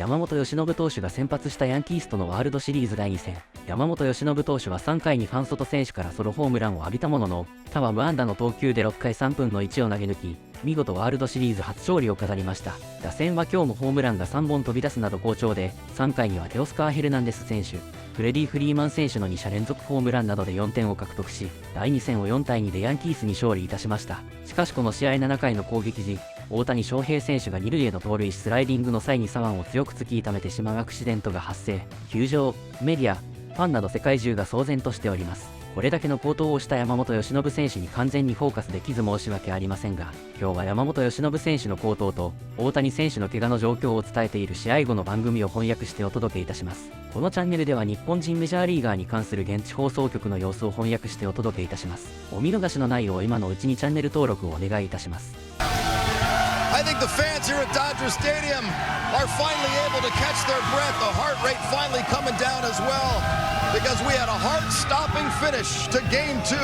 山本由伸投手が先発したヤンキースとのワールドシリーズ第2戦。山本由伸投手は3回にファンソト選手からソロホームランを浴びたものの、他は無安打の投球で6回3分の1を投げ抜き、見事ワールドシリーズ初勝利を飾りました。打線は今日もホームランが3本飛び出すなど好調で、3回にはテオスカー・ヘルナンデス選手、フレディ・フリーマン選手の2者連続ホームランなどで4点を獲得し、第2戦を4対2でヤンキースに勝利いたしました。しかしこの試合7回の攻撃時、大谷翔平選手が2塁への盗塁しスライディングの際に左腕を強く突き痛めてしまうアクシデントが発生。球場、メディア、ファンなど世界中が騒然としております。これだけの好投をした山本由伸選手に完全にフォーカスできず申し訳ありませんが、今日は山本由伸選手の好投と大谷選手の怪我の状況を伝えている試合後の番組を翻訳してお届けいたします。このチャンネルでは日本人メジャーリーガーに関する現地放送局の様子を翻訳してお届けいたします。お見逃しのないよう今のうちにチャンネル登録をお願いいたします。I think the fans here at Dodger Stadium are finally able to catch their breath. The heart rate finally coming down as well because we had a heart-stopping finish to Game 2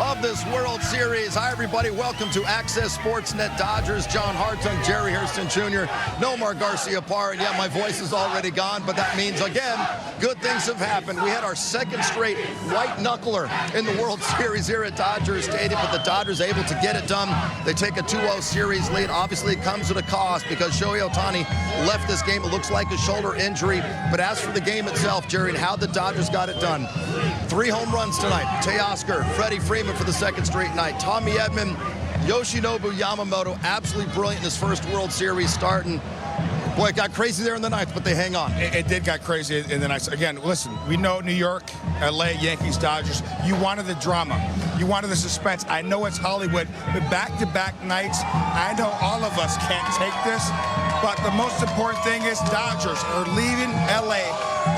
of this World Series. Hi, everybody. Welcome to Access Sportsnet Dodgers. John Hartung, Jerry Hairston Jr., Nomar Garciaparra. Yeah, my voice is already gone, but that means, again, good things have happened. We had our second straight white knuckler in the World Series here at Dodger Stadium, but the Dodgers able to get it done. They take a 2-0 series lead. Obviously, it comes at a cost because Shohei Otani left this game. It looks like a shoulder injury. But as for the game itself, Jerry, and how the Dodgers got it done, 3 home runs tonight. Teoscar, Freddie Freeman for the second straight night. Tommy Edman, Yoshi Yamamoto, absolutely brilliant in his first World Series start. And boy, it got crazy there in the ninth, but they hang on. It did get crazy in the ninth. Again, listen, we know New York, LA, Yankees, Dodgers. You wanted the drama. You wanted the suspense. I know it's Hollywood, but back-to-back nights, I know all of us can't take this, but the most important thing is Dodgers are leaving LA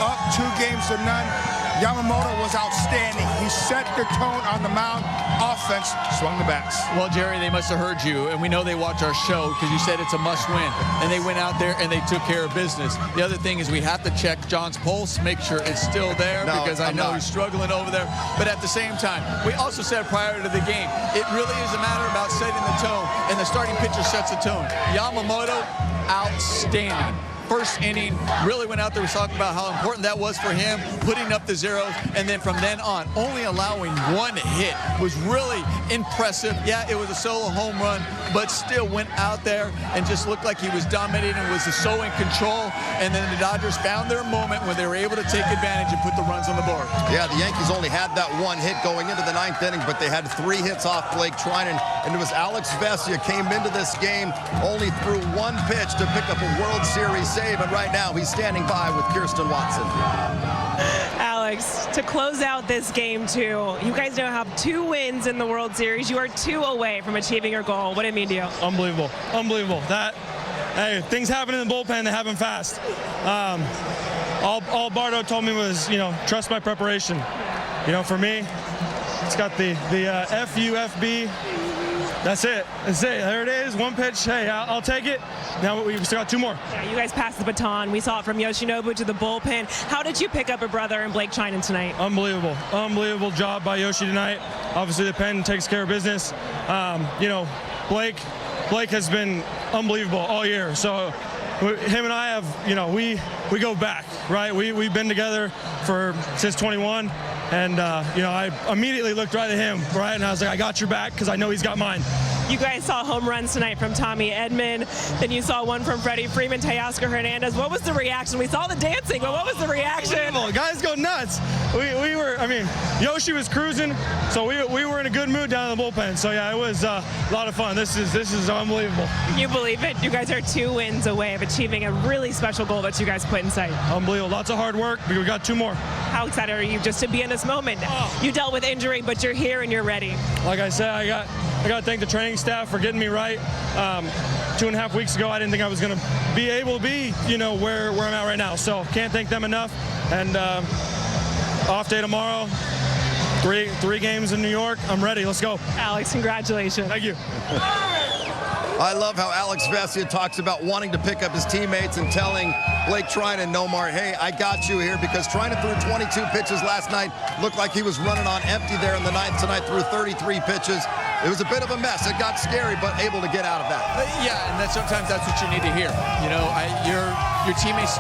up 2-0. Yamamoto was outstanding. He set the tone on the mound. Offense swung the bats. Well, Jerry, they must have heard you, and we know they watch our show because you said it's a must-win, and they went out there and they took care of business. The other thing is we have to check John's pulse, make sure it's still there, because I know he's struggling over there. But at the same time, we also said prior to the game, it really is a matter about setting the tone, and the starting pitcher sets the tone. Yamamoto, outstanding. First inning, really went out there, was talking about how important that was for him, putting up the zeros, and then from then on, only allowing 1 hit was really impressive. Yeah, it was a solo home run, but still went out there and just looked like he was dominating and was so in control. And then the Dodgers found their moment when they were able to take advantage and put the runs on the board. Yeah, the Yankees only had that 1 hit going into the 9th inning, but they had 3 hits off Blake Trinan, and it was Alex Vesia came into this game, only threw 1 pitch to pick up a World Series save, and right now he's standing by with Kirsten Watson. Alex, to close out this game 2, you guys now have 2 wins in the World Series. You are 2 away from achieving your goal. What did it mean to you? Unbelievable. Unbelievable. Hey, things happen in the bullpen, they happen fast. All Bardo told me was, trust my preparation. For me, it's got the FUFB. That's it. There it is. 1 pitch. Hey, I'll take it. Now we've still got 2 more. Yeah, you guys passed the baton. We saw it from Yoshinobu to the bullpen. How did you pick up a brother in Blake Trinan tonight? Unbelievable. Unbelievable job by Yoshi tonight. Obviously, the pen takes care of business. Blake has been unbelievable all year. So him and I have, we go back, right? We've been together since 21. And, I immediately looked right at him, right? And I was like, I got your back because I know he's got mine. You guys saw home runs tonight from Tommy Edman. Then you saw one from Freddie Freeman, Teoscar Hernandez. What was the reaction? We saw the dancing, but what was the reaction? Guys go nuts. Yoshi was cruising, so we were in a good mood down in the bullpen. So, yeah, it was a lot of fun. This is unbelievable. Can you believe it? You guys are 2 wins away of achieving a really special goal that you guys put in sight. Unbelievable. Lots of hard work. We got 2 more. How excited are you just to be in this moment? You dealt with injury, but you're here and you're ready. Like I said, I got to thank the training staff for getting me right. 2.5 weeks ago, I didn't think I was going to be able to be, where I'm at right now. So can't thank them enough. And off day tomorrow. 3 games in New York. I'm ready. Let's go. Alex, congratulations. Thank you. I love how Alex Vesia talks about wanting to pick up his teammates and telling Blake Trinan, Nomar, hey, I got you here, because Trinan threw 22 pitches last night. Looked like he was running on empty there in the ninth tonight, threw 33 pitches. It was a bit of a mess. It got scary, but able to get out of that. Yeah, and sometimes that's what you need to hear. You know, your teammates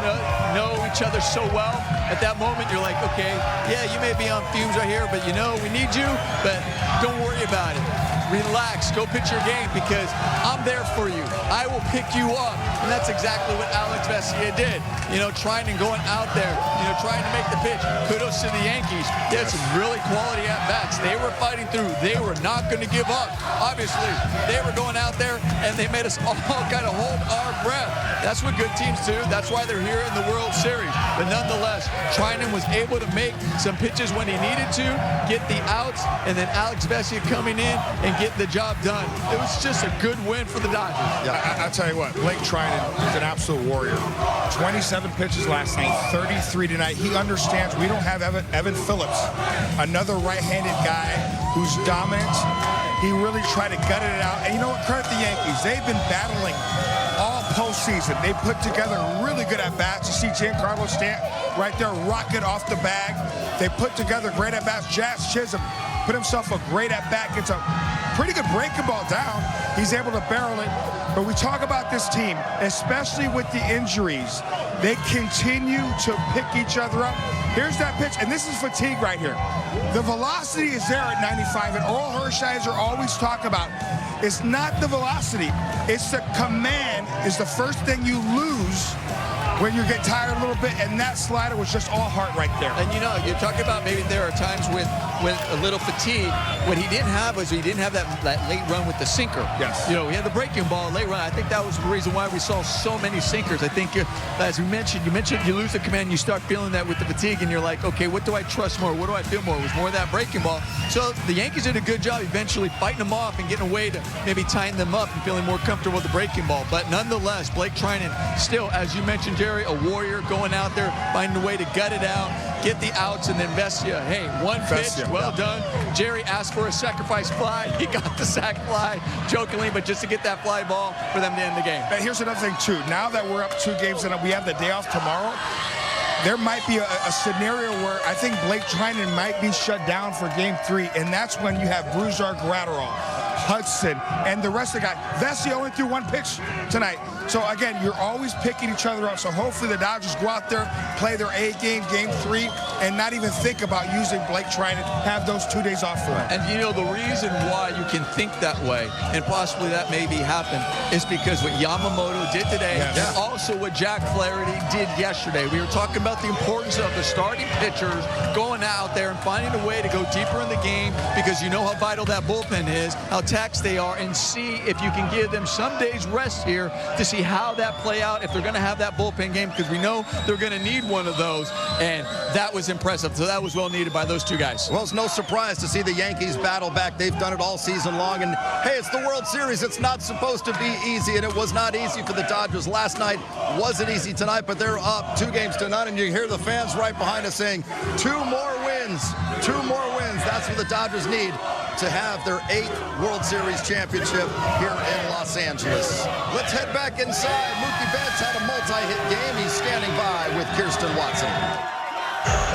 know each other so well. At that moment, you're like, okay, yeah, you may be on fumes right here, but you know, we need you, but don't worry about it. Relax, go pitch your game, because I'm there for you. I will pick you up. And that's exactly what Alex Vesia did. You know, trying and going out there, you know, trying to make the pitch. Kudos to the Yankees. They had some really quality at-bats. They were fighting through. They were not going to give up. Obviously, they were going out there, and they made us all kind of hold our breath. That's what good teams do. That's why they're here in the World Series. But nonetheless, Trinan was able to make some pitches when he needed to, get the outs, and then Alex Vesia coming in and getting the job done. It was just a good win for the Dodgers. Yeah, I'll tell you what, Blake Trinan is an absolute warrior. 27 pitches last night, 33 tonight. He understands we don't have Evan Phillips, another right-handed guy who's dominant. He really tried to gut it out. And you know what, credit the Yankees. They've been battling all postseason. They put together really good at-bats. You see Giancarlo Stanton right there rocket off the bag. They put together great at-bats. Jazz Chisholm put himself a great at-bat, gets a pretty good breaking ball down. He's able to barrel it. But we talk about this team, especially with the injuries. They continue to pick each other up. Here's that pitch, and this is fatigue right here. The velocity is there at 95, and Oral Hershiser always talk about, it's not the velocity, it's the command is the first thing you lose when you get tired a little bit, and that slider was just all heart right there. And you know, you're talking about maybe there are times with a little fatigue. What he didn't have was he didn't have that late run with the sinker. Yes. You know, he had the breaking ball, late run. I think that was the reason why we saw so many sinkers. I think, as you mentioned you lose the command, you start feeling that with the fatigue, and you're like, okay, what do I trust more? What do I feel more? It was more of that breaking ball. So the Yankees did a good job eventually fighting them off and getting a way to maybe tying them up and feeling more comfortable with the breaking ball. But nonetheless, Blake Trinan still, as you mentioned, Jerry, a warrior going out there, finding a way to gut it out, get the outs, and then Vesia, hey, one pitch, well done. Jerry asked for a sacrifice fly. He got the sac fly, jokingly, but just to get that fly ball for them to end the game. And here's another thing, too. Now that we're up 2 games and we have the day off tomorrow, there might be a scenario where I think Blake Trinan might be shut down for Game 3, and that's when you have Brusdar Graterol, Hudson, and the rest of the guys. Vesia only threw 1 pitch tonight. So, again, you're always picking each other up. So, hopefully the Dodgers go out there, play their A game, Game 3, and not even think about using Blake Trinan, have those 2 days off for him. And, you know, the reason why you can think that way, and possibly that maybe happened, is because what Yamamoto did today, and also what Jack Flaherty did yesterday. We were talking about the importance of the starting pitchers going out there and finding a way to go deeper in the game, because you know how vital that bullpen is, how taxed they are, and see if you can give them some days rest here to see how that play out, if they're going to have that bullpen game, because we know they're going to need one of those, and that was impressive. So that was well needed by those 2 guys. Well, it's no surprise to see the Yankees battle back. They've done it all season long, and hey, it's the World Series. It's not supposed to be easy, and it was not easy for the Dodgers last night. Wasn't easy tonight, but they're up 2 games to none, and you hear the fans right behind us saying 2 more wins. 2 more wins. That's what the Dodgers need to have their 8th World Series championship here in Los Angeles. Let's head back inside. Mookie Betts had a multi-hit game. He's standing by with Kirsten Watson.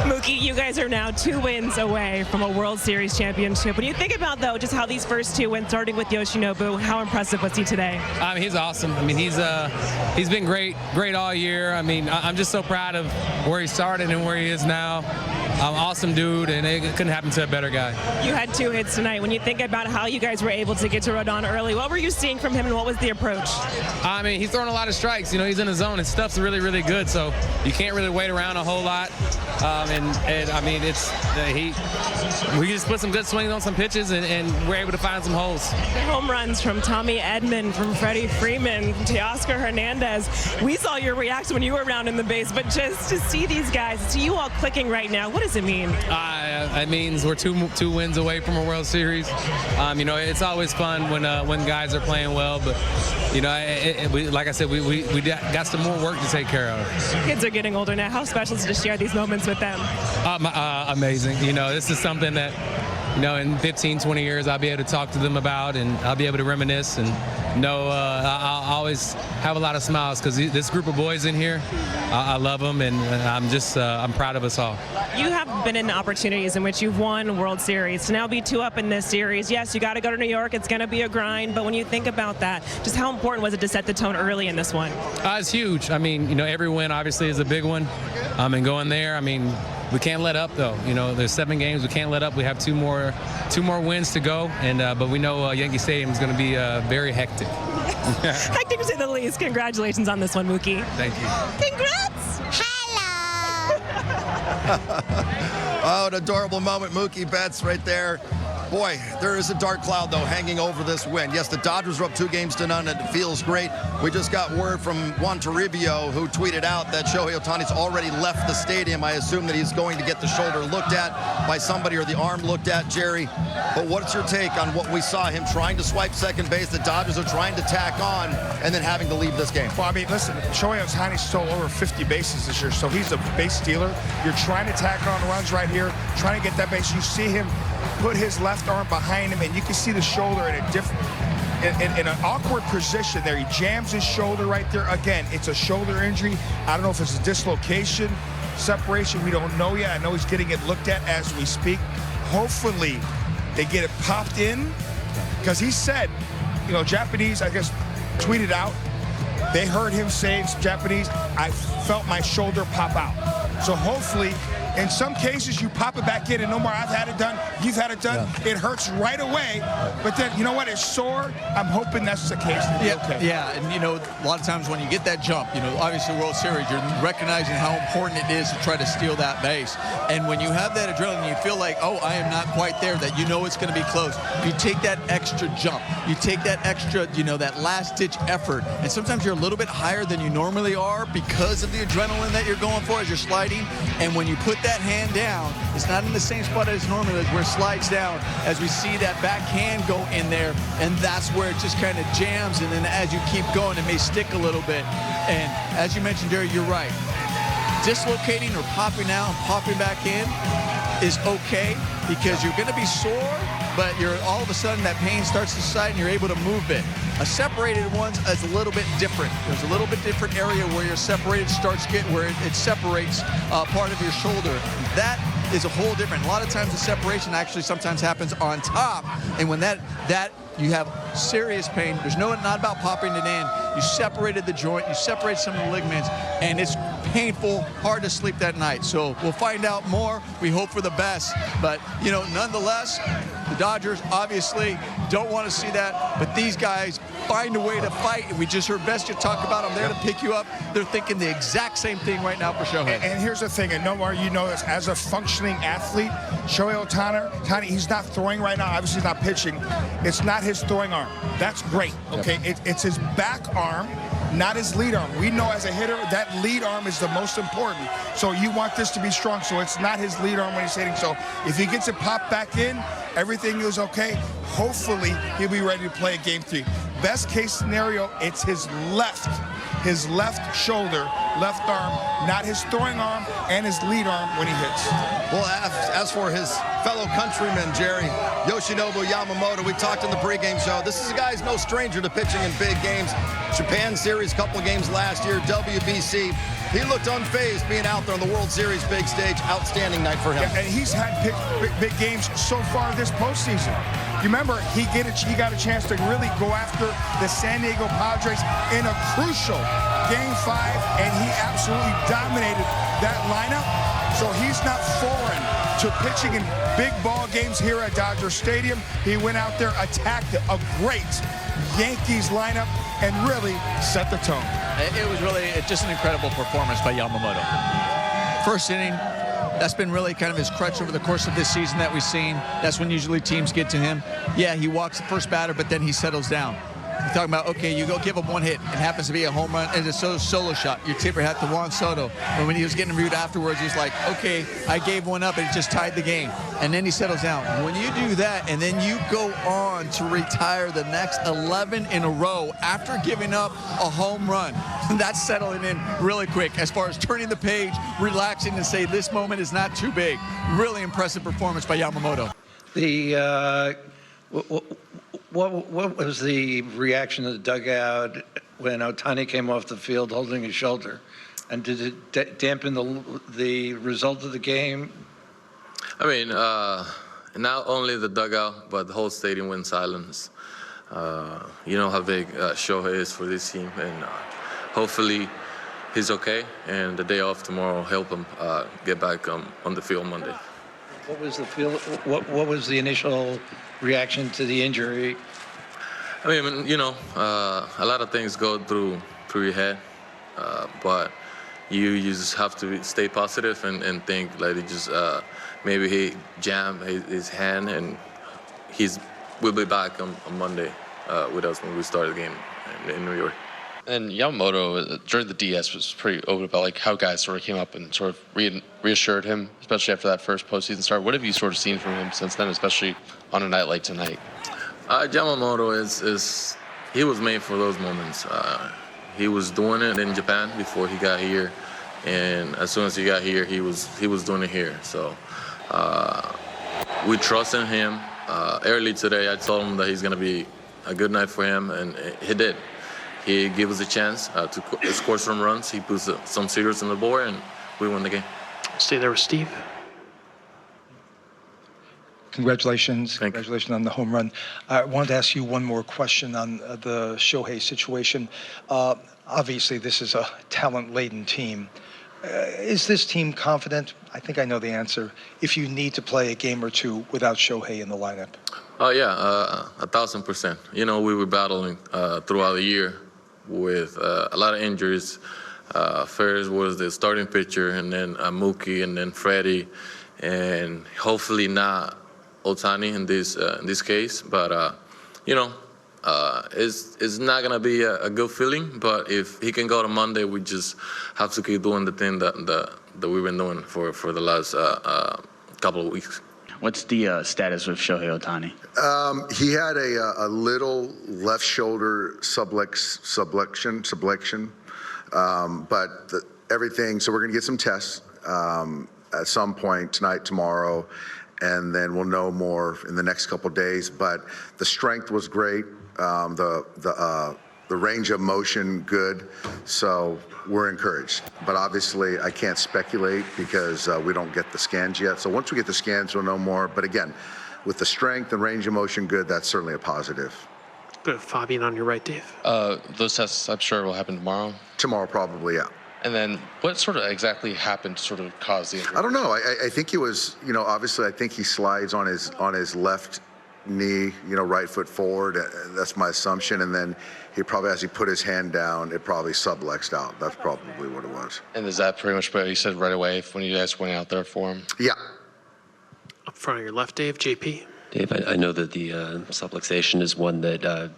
Mookie, you guys are now 2 wins away from a World Series championship. When you think about, though, just how these first 2 wins, starting with Yoshinobu, how impressive was he today? I mean, he's awesome. I mean, he's been great all year. I mean, I'm just so proud of where he started and where he is now. Awesome dude, and it couldn't happen to a better guy. You had 2 hits tonight. When you think about how you guys were able to get to Rodon early, what were you seeing from him, and what was the approach? I mean, he's throwing a lot of strikes. You know, he's in the zone. His stuff's really, really good, so you can't really wait around a whole lot. And I mean, we just put some good swings on some pitches, and we're able to find some holes. The home runs from Tommy Edman, from Freddie Freeman, from Teoscar Hernandez. We saw your reaction when you were around in the base, but just to see these guys, to see you all clicking right now, what does it mean? It means we're two wins away from a World Series. You know, it's always fun when guys are playing well, but you know, like I said, we got some more work to take care of. Kids are getting older now. How special is it to share these moments with them? Amazing. You know, this is something that, you know, in 15, 20 years I'll be able to talk to them about, and I'll be able to reminisce, and I always have a lot of smiles because this group of boys in here, I love them, and I'm proud of us all. You have been in opportunities in which you've won World Series. To now be 2-up in this series, yes, you got to go to New York. It's going to be a grind, but when you think about that, just how important was it to set the tone early in this one? It's huge. I mean, every win obviously is a big one, and going there, I mean, we can't let up though. There's 7 games. We can't let up. We have two more wins to go, and but we know Yankee Stadium is going to be very hectic. Hectic to say the least. Congratulations on this one, Mookie. Thank you. Congrats. Oh, an adorable moment. Mookie Betts right there. Boy, there is a dark cloud, though, hanging over this win. Yes, the Dodgers are up 2-0, and it feels great. We just got word from Juan Toribio, who tweeted out that Shohei Otani's already left the stadium. I assume that he's going to get the shoulder looked at by somebody or the arm looked at, Jerry. But what's your take on what we saw, him trying to swipe second base, the Dodgers are trying to tack on, and then having to leave this game? Well, I mean, listen, Shohei Otani stole over 50 bases this year, so he's a base stealer. You're trying to tack on runs right here, trying to get that base. You see him put his left arm behind him, and you can see the shoulder in a different, in an awkward position there. He jams his shoulder right there. Again, it's a shoulder injury. I don't know if it's a dislocation, separation. We don't know yet. I know he's getting it looked at as we speak. Hopefully, they get it popped in, because he said, Japanese, I guess, tweeted out, they heard him say in Japanese, I felt my shoulder pop out. So hopefully, in some cases, you pop it back in, and no more, I've had it done, you've had it done. Yeah. It hurts right away, but then, you know what, it's sore. I'm hoping that's the case. Okay. Yeah, and, a lot of times when you get that jump, obviously World Series, you're recognizing how important it is to try to steal that base. And when you have that adrenaline, you feel like, oh, I am not quite there, that it's going to be close. You take that extra jump. You take that extra, that last-ditch effort. And sometimes you're a little bit higher than you normally are because of the adrenaline that you're going for as you're sliding. And when you put that hand down, it's not in the same spot as normally, where it slides down, as we see that backhand go in there, and that's where it just kind of jams, and then as you keep going, it may stick a little bit. And as you mentioned, Jerry, you're right. Dislocating or popping out and popping back in is okay, because you're going to be sore, but all of a sudden that pain starts to subside and you're able to move it. A separated one is a little bit different. There's a little bit different area where your separated starts getting, where it separates part of your shoulder. That is a whole different. A lot of times the separation actually sometimes happens on top, and when that you have serious pain. There's not about popping it in. You separated the joint, you separate some of the ligaments, and it's painful, hard to sleep that night. So we'll find out more. We hope for the best. But, nonetheless, the Dodgers obviously don't want to see that, but these guys find a way to fight. And we just heard Bestia talk about them there to pick you up. They're thinking the exact same thing right now for Shohei. And here's the thing, and Nomar, this, as a functioning athlete, Shohei Otani, he's not throwing right now. Obviously, he's not pitching. It's not his throwing arm. That's great, okay? It's his back arm, not his lead arm. We know as a hitter, that lead arm is the most important. So you want this to be strong, so it's not his lead arm when he's hitting. So if he gets it popped back in, everything is okay. Hopefully, he'll be ready to play Game 3. Best case scenario, it's his left shoulder, left arm, not his throwing arm and his lead arm when he hits. Well, as for his fellow countryman, Jerry, Yoshi Yamamoto, we talked in the pregame show. This is a guy who's no stranger to pitching in big games. Japan Series, couple of games last year, WBC. He looked unfazed being out there on the World Series big stage. Outstanding night for him. Yeah, and he's had big games so far this postseason. You remember, he got a chance to really go after the San Diego Padres in a crucial Game 5, and he absolutely dominated that lineup. So he's not foreign to pitching in big ball games here at Dodger Stadium. He went out there, attacked a great Yankees lineup, and really set the tone. It was really just an incredible performance by Yamamoto. First inning, that's been really kind of his crutch over the course of this season that we've seen. That's when usually teams get to him. Yeah, he walks the first batter, but then he settles down. You're talking about, okay, you go give him one hit. It happens to be a home run, and it's a solo shot. Your tipper had to Juan Soto. And when he was getting reviewed afterwards, he's like, okay, I gave one up, and it just tied the game. And then he settles down. When you do that, and then you go on to retire the next 11 in a row after giving up a home run, that's settling in really quick as far as turning the page, relaxing, and say this moment is not too big. Really impressive performance by Yamamoto. What was the reaction of the dugout when Otani came off the field holding his shoulder? And did it dampen the result of the game? I mean, not only the dugout, but the whole stadium went silence. You know how big Shohei is for this team, and hopefully he's okay. And the day off tomorrow help him get back on the field Monday. What was the What was the initial reaction to the injury? I mean, you know, a lot of things go through your head, but you just have to stay positive and think like it just maybe he jammed his hand and we'll be back on Monday with us when we start the game in New York. And Yamamoto, during the DS, was pretty open about like how guys sort of came up and sort of reassured him, especially after that first postseason start. What have you sort of seen from him since then, especially on a night like tonight? Yamamoto he was made for those moments. He was doing it in Japan before he got here, and as soon as he got here, he was doing it here. So we trust in him. Early today, I told him that he's going to be a good night for him, and he did. He gave us a chance to score some runs. He put some zeros on the board, and we won the game. Stay there with Steve. Congratulations. Thank you. Congratulations on the home run. I wanted to ask you one more question on the Shohei situation. Obviously, this is a talent-laden team. Is this team confident? I think I know the answer. If you need to play a game or two without Shohei in the lineup. Oh, yeah, 1,000%. You know, we were battling throughout the year with a lot of injuries. First was the starting pitcher, and then Mookie, and then Freddy, and hopefully not Otani in this case. But, you know, it's not going to be a good feeling. But if he can go to Monday, we just have to keep doing the thing that we've been doing for the last couple of weeks. What's the status with Shohei Otani? He had a little left shoulder subluxation, but everything. So we're going to get some tests at some point tonight, tomorrow, and then we'll know more in the next couple of days. But the strength was great. The range of motion good, so we're encouraged. But obviously, I can't speculate because we don't get the scans yet. So once we get the scans, we'll know more. But again, with the strength and range of motion good, that's certainly a positive. Good, Fabian on your right, Dave. Those tests, I'm sure, will happen tomorrow. Tomorrow, probably, yeah. And then what sort of exactly happened to sort of cause the injury? I don't know. I think he was, you know, obviously, I think he slides on his left knee, you know, right foot forward. That's my assumption. And then he probably, as he put his hand down, it probably subluxed out. That's probably what it was. And is that pretty much what you said right away when you guys went out there for him? Yeah. Up front of your left, Dave, JP. Dave, I know that the subluxation is one that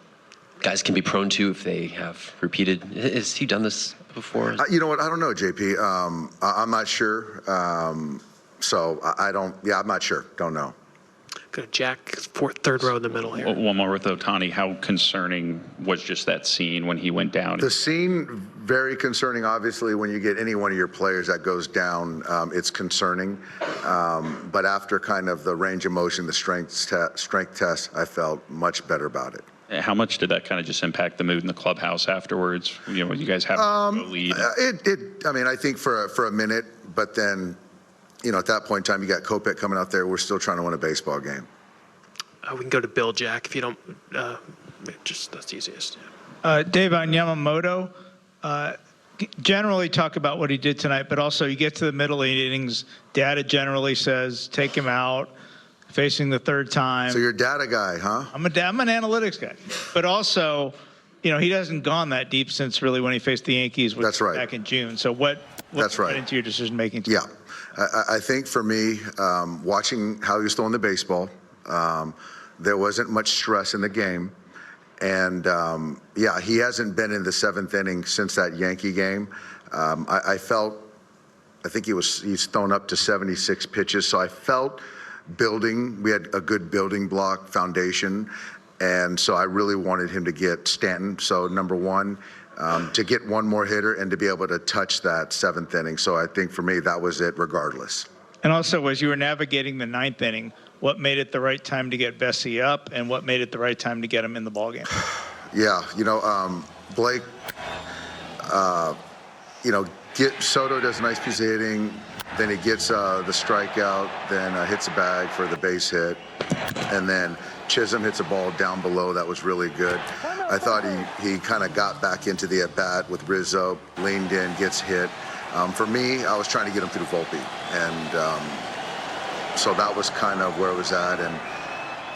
guys can be prone to if they have repeated. Has he done this before? You know what? I don't know, JP. I'm not sure. So I don't, yeah, I'm not sure. Don't know. Good, Jack, third row in the middle here. One more with Otani. How concerning was just that scene when he went down? The scene, very concerning. Obviously, when you get any one of your players that goes down, it's concerning. But after kind of the range of motion, the strength test, I felt much better about it. How much did that kind of just impact the mood in the clubhouse afterwards? You know, you guys have a lead. I mean, I think for a minute, but then, you know, at that point in time, you got Kopech coming out there. We're still trying to win a baseball game. We can go to Bill, Jack, if you don't, just that's easiest. Dave, on Yamamoto, generally talk about what he did tonight, but also you get to the middle innings, data generally says take him out, facing the third time. So you're a data guy, huh? I'm an analytics guy. But also, you know, he hasn't gone that deep since really when he faced the Yankees back in June. So what went into your decision-making? Yeah. I think for me, watching how he was throwing the baseball, there wasn't much stress in the game. And, yeah, he hasn't been in the seventh inning since that Yankee game. I think he's thrown up to 76 pitches. So I felt building. We had a good building block foundation. And so I really wanted him to get Stanton. So number one, to get one more hitter and to be able to touch that seventh inning. So I think for me, that was it regardless. And also, as you were navigating the ninth inning, what made it the right time to get Bessie up, and what made it the right time to get him in the ballgame? Yeah, Blake, Soto does a nice piece of hitting, then he gets the strikeout, then hits a bag for the base hit, and then Chisholm hits a ball down below that was really good. I thought he kind of got back into the at-bat with Rizzo, leaned in, gets hit. For me, I was trying to get him through Volpe, and so that was kind of where it was at, and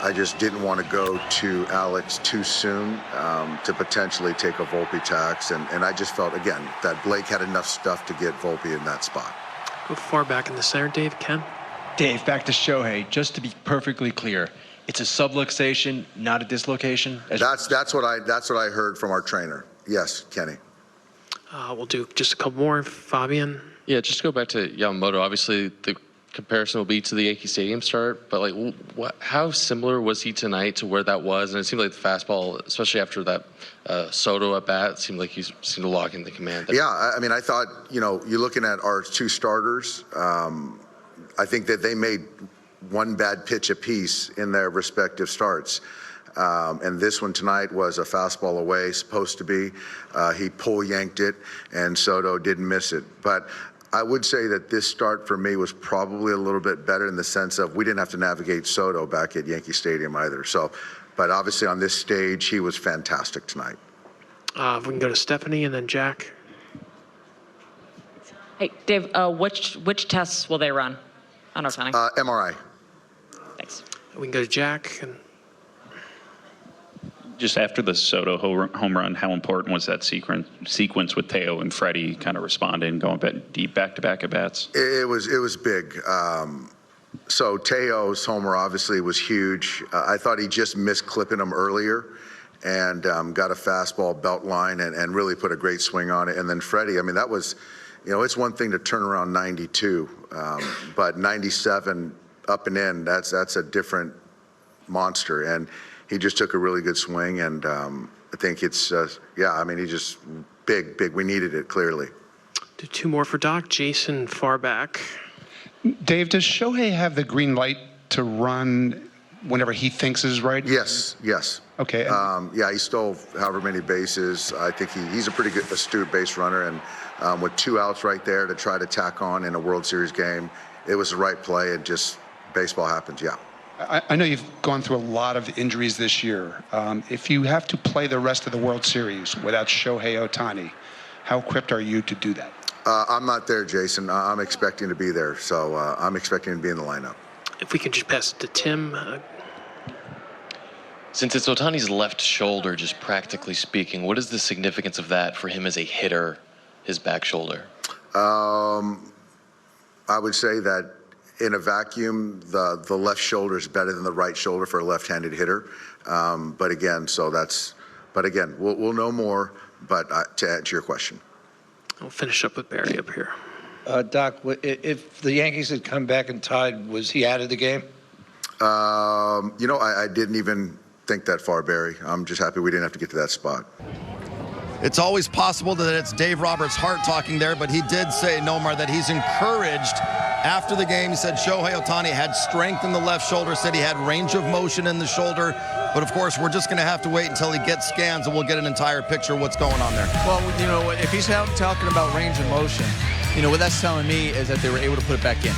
I just didn't want to go to Alex too soon to potentially take a Volpe tax, and I just felt, again, that Blake had enough stuff to get Volpe in that spot. Go far back in the center, Dave. Ken? Dave, back to Shohei. Just to be perfectly clear, it's a subluxation, not a dislocation? That's what I heard from our trainer. Yes, Kenny. We'll do just a couple more. Fabian? Yeah, just to go back to Yamamoto. Obviously, the comparison will be to the Yankee Stadium start, but how similar was he tonight to where that was? And it seemed like the fastball, especially after that Soto at bat, seemed like he seemed to lock in the command there. Yeah, I mean, I thought, you're looking at our two starters. I think that they made one bad pitch apiece in their respective starts. And this one tonight was a fastball away, supposed to be. He yanked it, and Soto didn't miss it. But I would say that this start for me was probably a little bit better in the sense of we didn't have to navigate Soto back at Yankee Stadium either. So, but obviously on this stage, he was fantastic tonight. If we can go to Stephanie and then Jack. Hey, Dave, which tests will they run on Otani? MRI. Thanks. We can go to Jack. And just after the Soto home run, how important was that sequence with Teo and Freddie kind of responding, going deep back-to-back at bats? It was big. So Teo's homer obviously was huge. I thought he just missed clipping him earlier and got a fastball belt line and really put a great swing on it. And then Freddie, I mean, that was, it's one thing to turn around 92, but 97 up and in, that's a different monster. And he just took a really good swing, and I think it's, he just big. We needed it, clearly. Do two more for Doc. Jason, far back. Dave, does Shohei have the green light to run whenever he thinks is right? Yes. Okay. He stole however many bases. I think he's a pretty good, astute base runner, and with 2 outs right there to try to tack on in a World Series game, it was the right play, and just baseball happens, yeah. I know you've gone through a lot of injuries this year. If you have to play the rest of the World Series without Shohei Otani, how equipped are you to do that? I'm not there, Jason. I'm expecting to be there, so I'm expecting to be in the lineup. If we can just pass it to Tim. Since it's Otani's left shoulder, just practically speaking, what is the significance of that for him as a hitter, his back shoulder? I would say that in a vacuum, the left shoulder is better than the right shoulder for a left-handed hitter. But again, we'll know more. But to answer your question, I'll finish up with Barry up here. Doc, if the Yankees had come back and tied, was he out of the game? I didn't even think that far, Barry. I'm just happy we didn't have to get to that spot. It's always possible that it's Dave Roberts' heart talking there, but he did say, Nomar, that he's encouraged after the game. He said Shohei Otani had strength in the left shoulder, said he had range of motion in the shoulder. But, of course, we're just going to have to wait until he gets scans, and we'll get an entire picture of what's going on there. Well, if he's talking about range of motion, what that's telling me is that they were able to put it back in.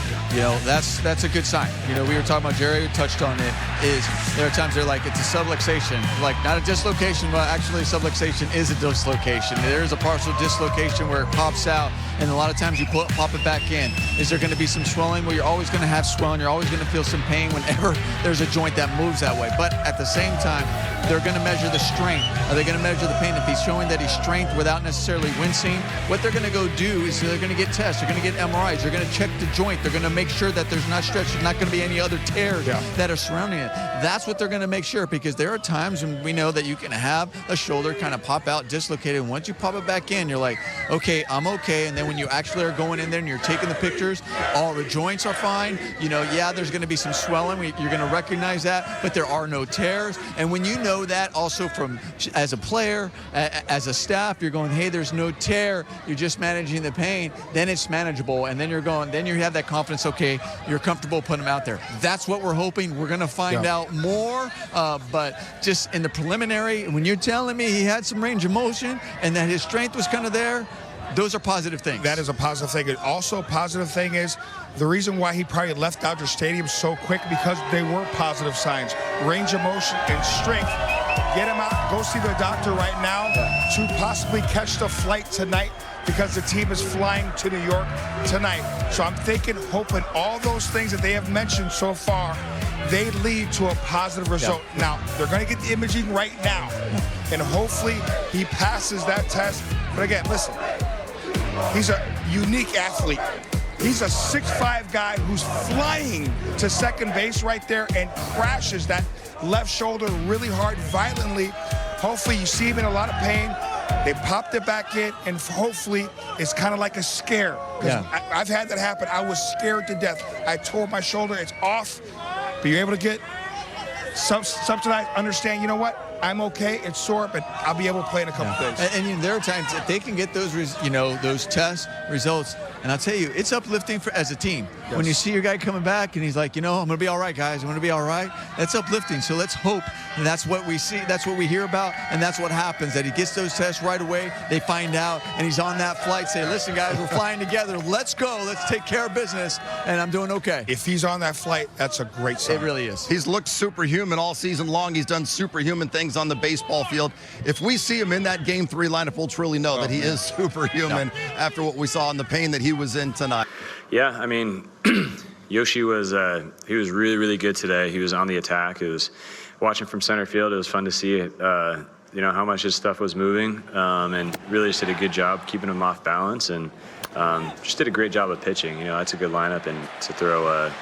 That's a good sign. We were talking about, Jerry touched on it, is there are times they're like, it's a subluxation, like not a dislocation, but actually subluxation is a dislocation. There is a partial dislocation where it pops out, and a lot of times you pop it back in. Is there going to be some swelling? Well, you're always going to have swelling. You're always going to feel some pain whenever there's a joint that moves that way. But at the same time, they're going to measure the strength. Are they going to measure the pain? If he's showing that he's strength without necessarily wincing, what they're going to go do is they're going to get tests. They're going to get MRIs. They're going to check the joint. They're going to make sure that there's not stretch. There's not going to be any other tears that are surrounding it. That's what they're going to make sure, because there are times when we know that you can have a shoulder kind of pop out dislocated. And once you pop it back in, you're like, okay, I'm okay. And then when you actually are going in there and you're taking the pictures, all the joints are fine. There's going to be some swelling. You're going to recognize that, but there are no tears. And when you know that also from as a player, as a staff, you're going, hey, there's no tear. You're just managing the pain. then it's manageable, and then then you have that confidence, okay, you're comfortable putting him out there. That's what we're hoping. We're going to find out more, but just in the preliminary, when you're telling me he had some range of motion and that his strength was kind of there, those are positive things. That is a positive thing. Also, a positive thing is the reason why he probably left Dodger Stadium so quick, because they were positive signs. Range of motion and strength. Get him out. Go see the doctor right now to possibly catch the flight tonight, because the team is flying to New York tonight. So I'm thinking, hoping all those things that they have mentioned so far, they lead to a positive result. Now, they're going to get the imaging right now, and hopefully he passes that test. But again, listen, he's a unique athlete. He's a 6'5" guy who's flying to second base right there and crashes that left shoulder really hard, violently. Hopefully you see him in a lot of pain. They popped it back in, and hopefully it's kind of like a scare. I've had that happen. I was scared to death. I tore my shoulder. It's off, but you're able to get subsidized, understand, you know what? I'm okay, it's sore, but I'll be able to play in a couple days. And there are times that they can get those, those test results, and I'll tell you, it's uplifting as a team. When you see your guy coming back and he's like, I'm going to be all right, guys. I'm going to be all right. That's uplifting. So let's hope and that's what we see. That's what we hear about, and that's what happens. That he gets those tests right away. They find out, and he's on that flight. Say, listen, guys, we're flying together. Let's go. Let's take care of business, and I'm doing okay. If he's on that flight, that's a great sign. It really is. He's looked superhuman all season long. He's done superhuman things on the baseball field. If we see him in that Game 3 lineup, we'll truly know that he is superhuman after what we saw and the pain that he was in tonight. Yeah, I mean, Yoshi was he was really, really good today. He was on the attack. It was watching from center field. It was fun to see how much his stuff was moving, and really just did a good job keeping him off balance, and just did a great job of pitching. That's a good lineup, and to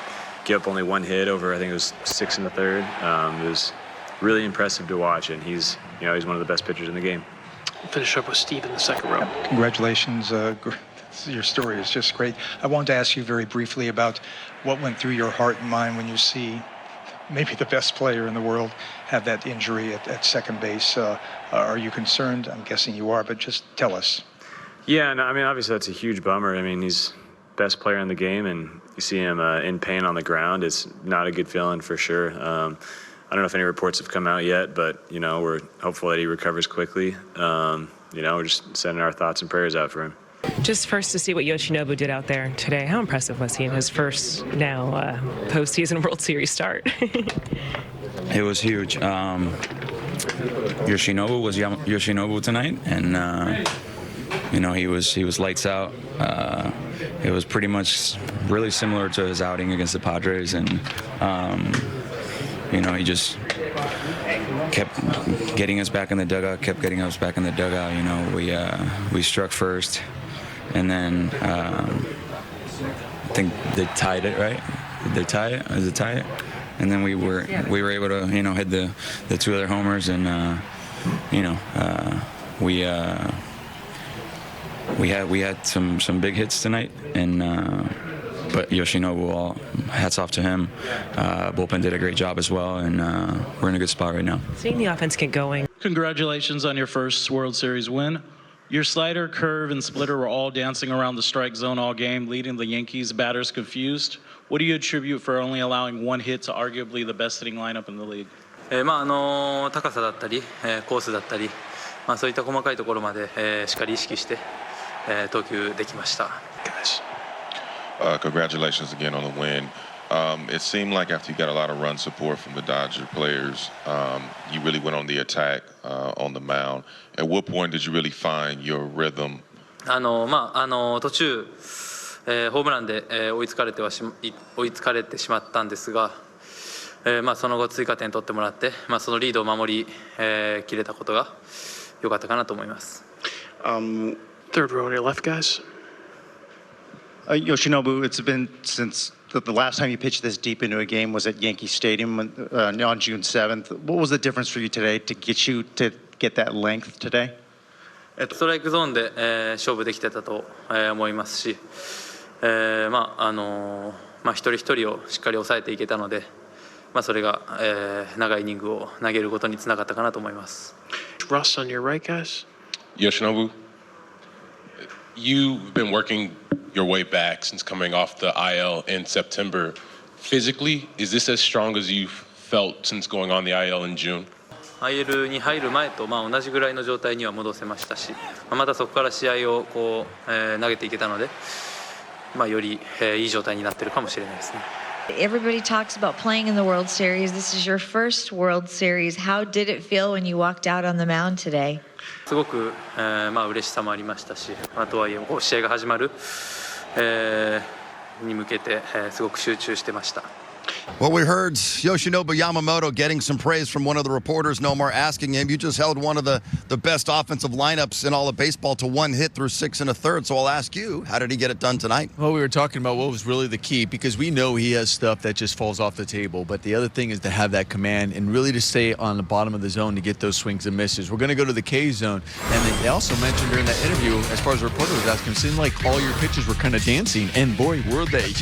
give up only one hit over, I think it was 6 1/3. It was really impressive to watch, and he's one of the best pitchers in the game. Finish up with Steve in the second row. Congratulations. Your story is just great. I wanted to ask you very briefly about what went through your heart and mind when you see maybe the best player in the world have that injury at second base. Are you concerned? I'm guessing you are, but just tell us. Yeah, no, I mean, obviously that's a huge bummer. I mean, he's best player in the game, and you see him in pain on the ground. It's not a good feeling for sure. I don't know if any reports have come out yet, but, we're hopeful that he recovers quickly. We're just sending our thoughts and prayers out for him. Just first to see what Yoshinobu did out there today. How impressive was he in his first postseason World Series start? It was huge. Yoshinobu was Yoshinobu tonight, and he was lights out. It was pretty much really similar to his outing against the Padres, and he just kept getting us back in the dugout. We struck first, and then I think they tied it, right? Did they tie it? Is it tie it? And then we were able to hit the two other homers, and we had some big hits tonight, and but Yoshinobu, hats off to him. Bullpen did a great job as well, and we're in a good spot right now. Seeing the offense get going. Congratulations on your first World Series win. Your slider, curve, and splitter were all dancing around the strike zone all game, leading the Yankees batters confused. What do you attribute for only allowing one hit to arguably the best hitting lineup in the league? 高さだったり、コースだったり、そういった細かいところまで、しっかり意識して、投球できました。Congratulations again on the win. It seemed like after you got a lot of run support from the Dodger players, you really went on the attack on the mound. At what point did you really find your rhythm? 途中、ホームランで、追いつかれてしまったんですが、その後追加点取ってもらって、そのリードを守り、切れたことが良かったかなと思います。Third row on your left, guys. Yoshinobu, it's been since the last time you pitched this deep into a game was at Yankee Stadium on June 7th. What was the difference for you today to get that length today? ストライクゾーンで、勝負できてたと、思いますし、一人一人をしっかり抑えていけたので、それが、長いイニングを投げることにつながったかなと思います。Russ on your right, guys. Yoshinobu, you've been working your way back since coming off the IL in September. Physically, is this as strong as you've felt since going on the IL in June? IL に入る前と同じぐらいの状態には戻せましたし、またそこから試合を投げていけたので、よりいい状態になっているかもしれないですね。Everybody talks about playing in the World Series. This is your first World Series. How did it feel when you walked out on the mound today? すごく嬉しさもありましたし、とはいえ試合が始まるに向けてすごく集中してました。Well, we heard Yoshinobu Yamamoto getting some praise from one of the reporters, Nomar, asking him, you just held one of the best offensive lineups in all of baseball to one hit through 6 1/3. So I'll ask you, how did he get it done tonight? Well, we were talking about what was really the key, because we know he has stuff that just falls off the table. But the other thing is to have that command and really to stay on the bottom of the zone to get those swings and misses. We're going to go to the K zone. And they also mentioned during that interview, as far as the reporter was asking, it seemed like all your pitches were kind of dancing. And boy, were they,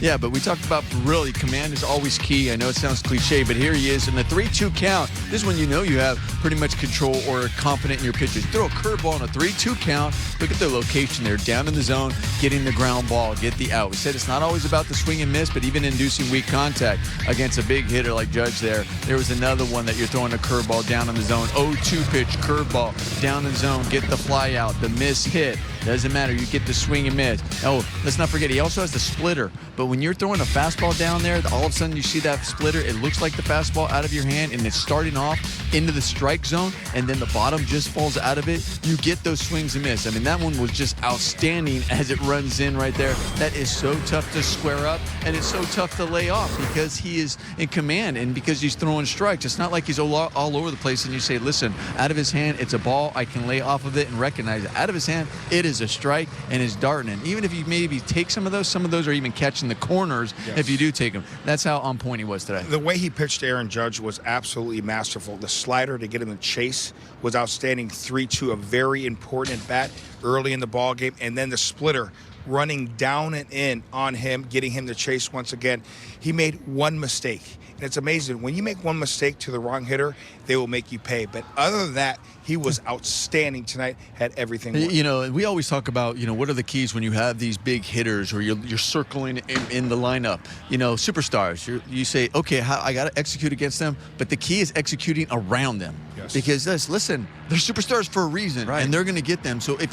Yeah, but we talked about really command is always key. I know it sounds cliche, but here he is in the 3-2 count. This is when you know you have pretty much control or are confident in your pitches. Throw a curveball in a 3-2 count. Look at the location there, down in the zone, getting the ground ball, get the out. We said it's not always about the swing and miss, but even inducing weak contact against a big hitter like Judge there. There was another one that you're throwing a curveball down in the zone. 0-2 pitch, curveball, down in the zone, get the fly out, the miss hit. Doesn't matter. You get the swing and miss. Oh, let's not forget, he also has the splitter. But when you're throwing a fastball down there, all of a sudden you see that splitter. It looks like the fastball out of your hand, and it's starting off into the strike zone, and then the bottom just falls out of it. You get those swings and miss. I mean, that one was just outstanding as it runs in right there. That is so tough to square up, and it's so tough to lay off because he is in command and because he's throwing strikes. It's not like he's all over the place, and you say, listen, out of his hand, it's a ball. I can lay off of it and recognize it. Out of his hand, it is a strike, and it's darting. And even if you maybe take some of those are even catching the corners if you do take them. That's how on point he was today. The way he pitched Aaron Judge was absolutely masterful. The slider to get him the chase was outstanding. 3-2, a very important at bat early in the ball game, and then the splitter running down and in on him, getting him the chase once again. He made one mistake. And it's amazing. When you make one mistake to the wrong hitter, they will make you pay. But other than that, he was outstanding tonight, had everything working. We always talk about, what are the keys when you have these big hitters or you're circling in the lineup. Superstars, you say, okay, I got to execute against them, but the key is executing around them. Yes. Because, listen, they're superstars for a reason, right, and they're going to get them. So if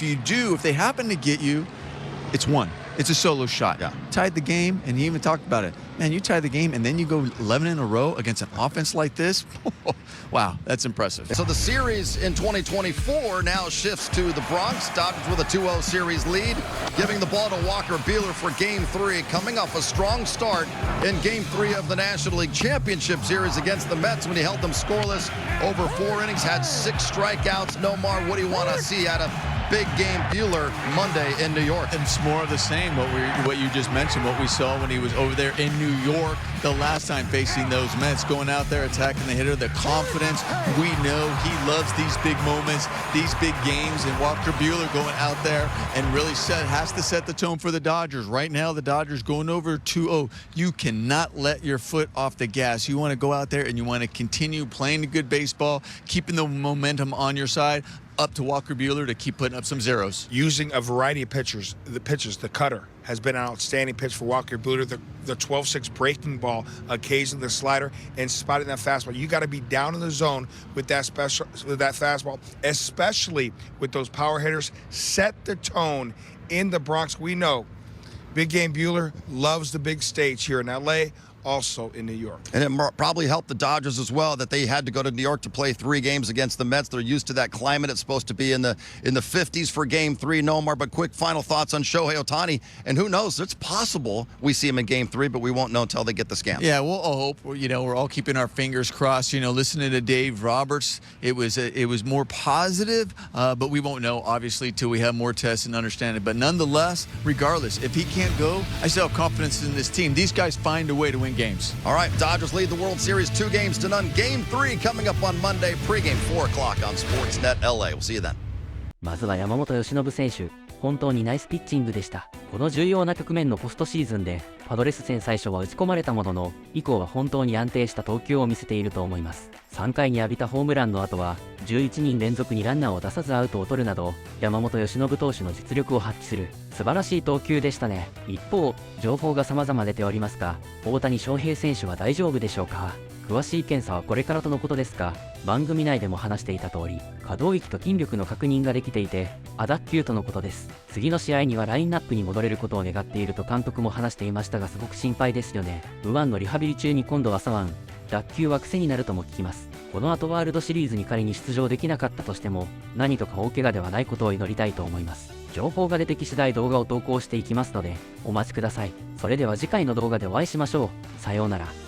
they happen to get you, it's one. It's a solo shot. Yeah. Tied the game, and he even talked about it. Man, you tie the game, and then you go 11 in a row against an offense like this? Wow, that's impressive. So the series in 2024 now shifts to the Bronx. Dodgers with a 2-0 series lead, giving the ball to Walker Buehler for Game 3, coming off a strong start in Game 3 of the National League Championship Series against the Mets when he held them scoreless over 4 innings, had 6 strikeouts. Nomar, what do you want to see out of big game Buehler Monday in New York? And it's more of the same, what you just mentioned, what we saw when he was over there in New York the last time facing those Mets, going out there, attacking the hitter, the confidence. We know he loves these big moments, these big games, and Walker Buehler going out there and really has to set the tone for the Dodgers. Right now, the Dodgers going over 2-0. You cannot let your foot off the gas. You want to go out there and you want to continue playing the good baseball, keeping the momentum on your side. Up to Walker Buehler to keep putting up some zeros. Using a variety of pitches, the cutter has been an outstanding pitch for Walker Buehler. The 12-6 breaking ball, occasionally the slider, and spotting that fastball. You got to be down in the zone with that fastball, especially with those power hitters. Set the tone in the Bronx. We know big game Buehler loves the big stage here in LA, also in New York. And it probably helped the Dodgers as well that they had to go to New York to play 3 games against the Mets. They're used to that climate. It's supposed to be in the 50s for Game 3. Nomar, but quick final thoughts on Shohei Otani. And who knows? It's possible we see him in Game 3, but we won't know until they get the scan. Yeah, we'll all hope. We're all keeping our fingers crossed. Listening to Dave Roberts, it was more positive, but we won't know, obviously, till we have more tests and understand it. But nonetheless, regardless, if he can't go, I still have confidence in this team. These guys find a way to win games. All right, Dodgers lead the World Series 2-0. Game 3 coming up on Monday, pregame 4 o'clock on Sportsnet LA. We'll see you then. まずは山本由伸選手、本当にナイスピッチングでした。この重要な局面のポストシーズンでパドレス戦最初は打ち込まれたものの、以降は本当に安定した投球を見せていると思います。3回に浴びたホームランの後は、11人連続にランナーを出さずアウトを取るなど、山本由伸投手の実力を発揮する素晴らしい投球でしたね。一方、情報が様々出ておりますが、大谷翔平選手は大丈夫でしょうか。詳しい検査はこれからとのことですが、番組内でも話していた通り、可動域と筋力の確認ができていて、亜脱臼とのことです。次の試合にはラインナップに戻れることを願っていると監督も話していましたが、すごく心配ですよね。右腕のリハビリ中に今度は左腕、脱臼は癖になるとも聞きます。この後ワールドシリーズに仮に出場できなかったとしても、何とか大怪我ではないことを祈りたいと思います。情報が出てき次第動画を投稿していきますので、お待ちください。それでは次回の動画でお会いしましょう。さようなら。